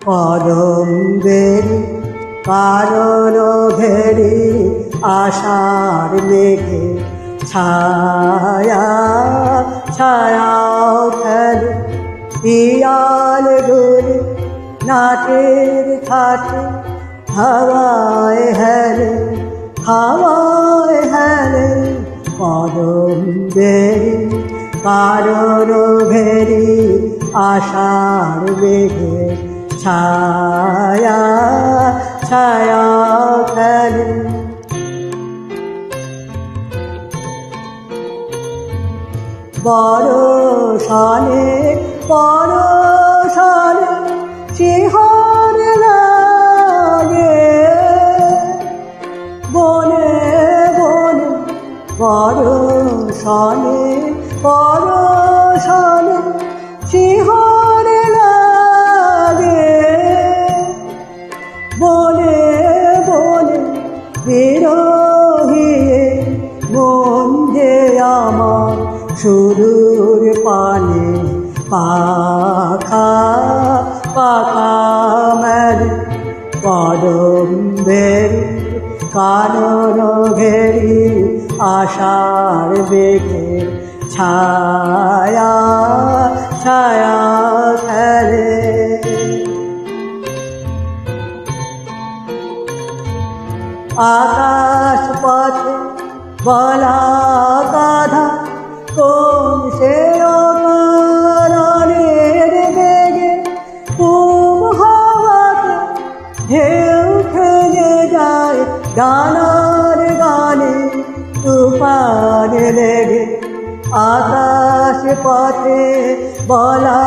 কদম্বের কারণ ঘেরি আশার মেঘে ছায়া ছায়া খেলে পিয়াল গুলি নাটের খাটে হাওয়ায় হেলে হাওয়ায় হেলে কদম্বের কারণ ঘেরি আশার মেঘে ছায়া ছায়া খেলে বরষানে পরশানে শিহর লাগে বনে বনে বরষানে পরশানে শিহর লাগে বনে বনে বিরহিয়ে মন যে আমার সুদূর পানে পাখা পাখা মেলে কদম্বের কানন ঘেরি আশার বেগে ছায়া ছায়া খেলে আকাশ পথে বলা গাধা কোন সে অকারণের বেগে পুম হাওয়াতে ঢেউ খেলে যায় ডানার গানে তুফান লেগে আকাশ পথে বলা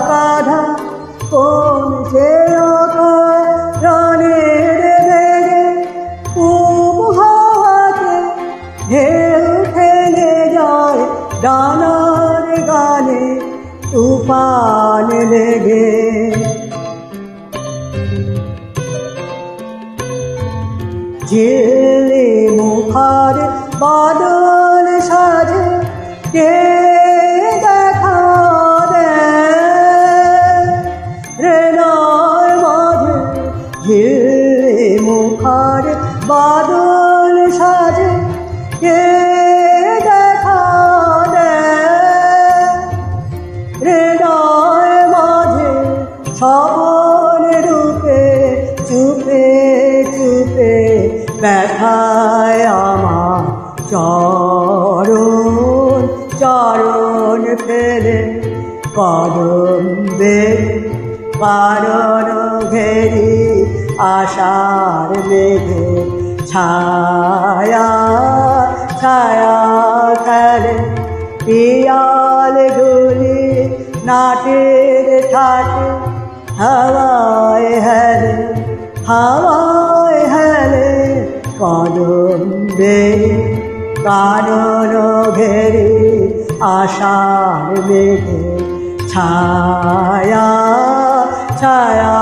গাধা কোন সে অকারণের বেগে পুম হাওয়াতে ঢেউ খেলে যায় ডানার গানে তুফান লেগে ঝিল্লি মুখার বাদল সাজে কে দেখা দেয় রেনার মাঝে ঝিল্লি মুখার বাদল সাজে কে দেখা দেয় হৃদয় মাঝে স্বপন রূপে চুপে চুপে ব্যথায় আমার চরণ চরণ ফেলে কদম্বের কারণ ঘেরি আশার মেঘে ছায়া ছায়া খেলে পিয়াল গুলি নাটের ঠাটে হাওয়ায় হেলে হাওয়ায় হেলে কদম্বের কানন ঘেরি আশার মেঘে ছায়া ছায়া